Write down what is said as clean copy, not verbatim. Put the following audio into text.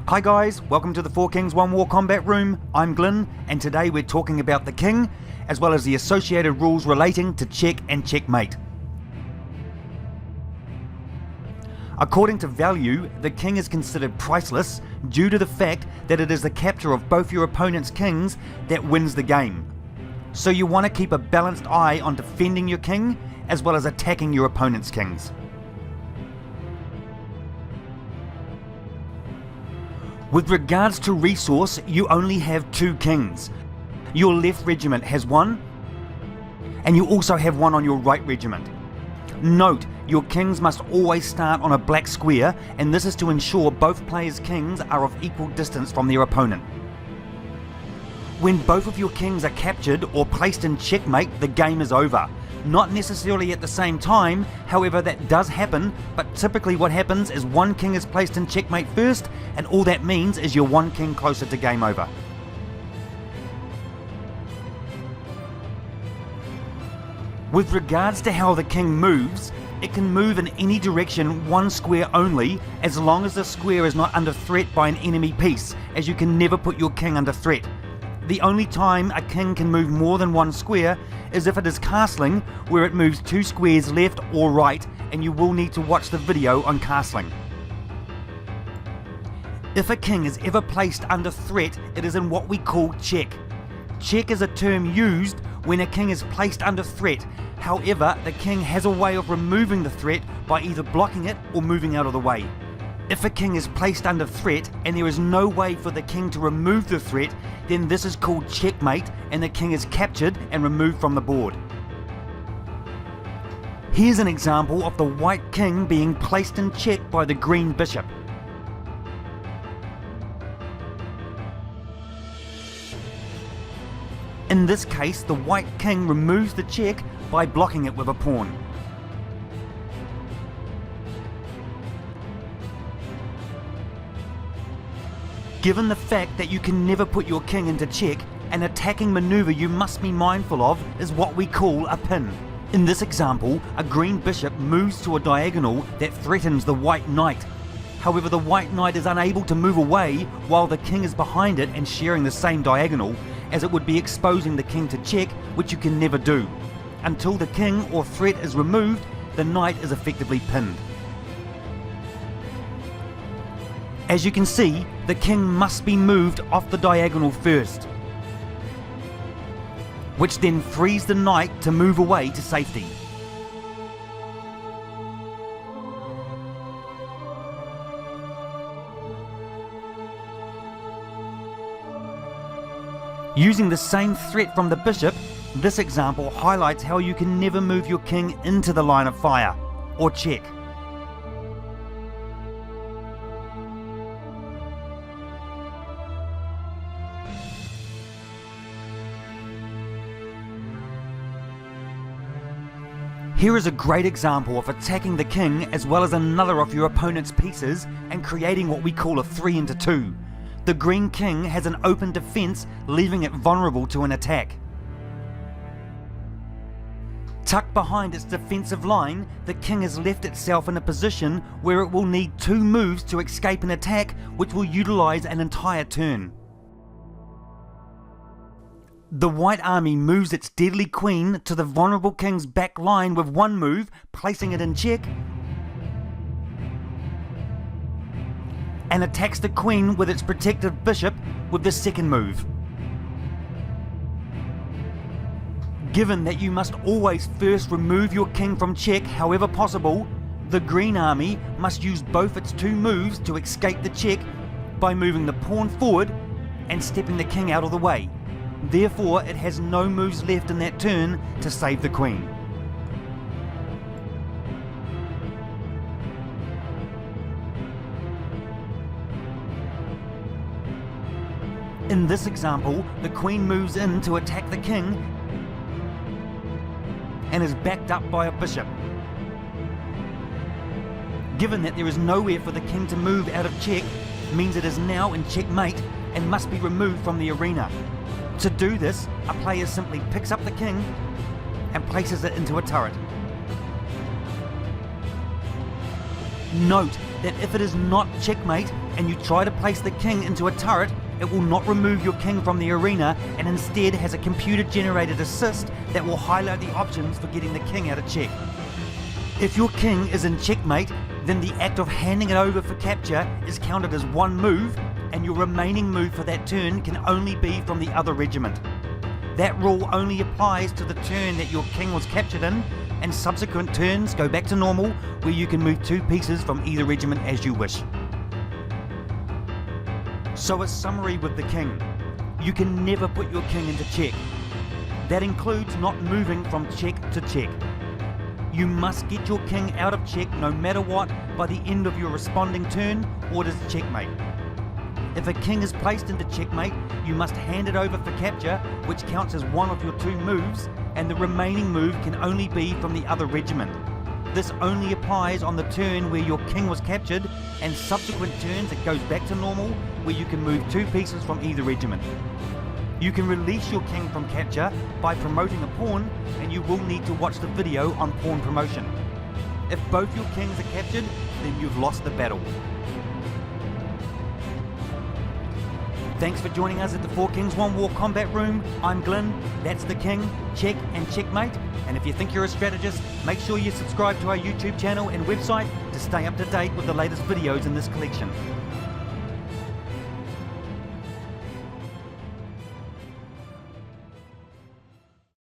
Hi guys, welcome to the Four Kings One War Combat Room. I'm Glyn, and today we're talking about the king, as well as the associated rules relating to check and checkmate. According to value, the king is considered priceless due to the fact that it is the capture of both your opponent's kings that wins the game. So you want to keep a balanced eye on defending your king, as well as attacking your opponent's kings. With regards to resource, you only have two kings. Your left regiment has one, and you also have one on your right regiment. Note, your kings must always start on a black square, and this is to ensure both players' kings are of equal distance from their opponent. When both of your kings are captured or placed in checkmate, the game is over. Not necessarily at the same time, however that does happen, but typically what happens is one king is placed in checkmate first, and all that means is you're one king closer to game over. With regards to how the king moves, it can move in any direction one square only, as long as the square is not under threat by an enemy piece, as you can never put your king under threat. The only time a king can move more than one square is if it is castling, where it moves two squares left or right, and you will need to watch the video on castling. If a king is ever placed under threat, it is in what we call check. Check is a term used when a king is placed under threat. However, the king has a way of removing the threat by either blocking it or moving out of the way. If a king is placed under threat and there is no way for the king to remove the threat, then this is called checkmate and the king is captured and removed from the board. Here's an example of the white king being placed in check by the green bishop. In this case, the white king removes the check by blocking it with a pawn. Given the fact that you can never put your king into check, an attacking maneuver you must be mindful of is what we call a pin. In this example, a green bishop moves to a diagonal that threatens the white knight. However, the white knight is unable to move away while the king is behind it and sharing the same diagonal, as it would be exposing the king to check, which you can never do. Until the king or threat is removed, the knight is effectively pinned. As you can see, the king must be moved off the diagonal first, which then frees the knight to move away to safety. Using the same threat from the bishop, this example highlights how you can never move your king into the line of fire, or check. Here is a great example of attacking the king as well as another of your opponent's pieces and creating what we call a 3 into 2. The green king has an open defense, leaving it vulnerable to an attack. Tucked behind its defensive line, the king has left itself in a position where it will need 2 moves to escape an attack, which will utilize an entire turn. The white army moves its deadly queen to the vulnerable king's back line with 1 move, placing it in check, and attacks the queen with its protective bishop with the 2nd move. Given that you must always first remove your king from check however possible, the green army must use both its 2 moves to escape the check by moving the pawn forward and stepping the king out of the way. Therefore, it has no moves left in that turn to save the queen. In this example, the queen moves in to attack the king and is backed up by a bishop. Given that there is nowhere for the king to move out of check, means it is now in checkmate and must be removed from the arena. To do this, a player simply picks up the king and places it into a turret. Note that if it is not checkmate and you try to place the king into a turret, it will not remove your king from the arena and instead has a computer-generated assist that will highlight the options for getting the king out of check. If your king is in checkmate, then the act of handing it over for capture is counted as one move, and your remaining move for that turn can only be from the other regiment. That rule only applies to the turn that your king was captured in, and subsequent turns go back to normal, where you can move 2 pieces from either regiment as you wish. So a summary with the king. You can never put your king into check. That includes not moving from check to check. You must get your king out of check no matter what by the end of your responding turn, or it is checkmate. If a king is placed into checkmate, you must hand it over for capture, which counts as one of your 2 moves, and the remaining move can only be from the other regiment. This only applies on the turn where your king was captured, and subsequent turns it goes back to normal, where you can move 2 pieces from either regiment. You can release your king from capture by promoting a pawn, and you will need to watch the video on pawn promotion. If both your kings are captured, then you've lost the battle. Thanks for joining us at the 4 Kings 1 War Combat Room. I'm Glyn, that's the king, check and checkmate. And if you think you're a strategist, make sure you subscribe to our YouTube channel and website to stay up to date with the latest videos in this collection.